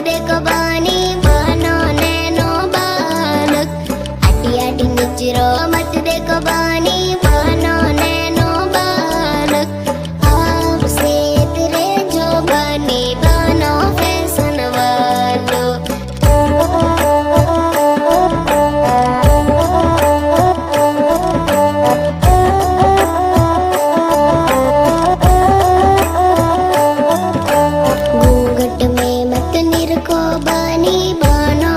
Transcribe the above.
देखो बानी बनो नैनो बालक। आटी आटी निचरो मत देखो बानी बनो नैनो बालक। आपसे तेरे जो बने बनो फैशन वालो। घूंघट में मत निरखो बानी बनो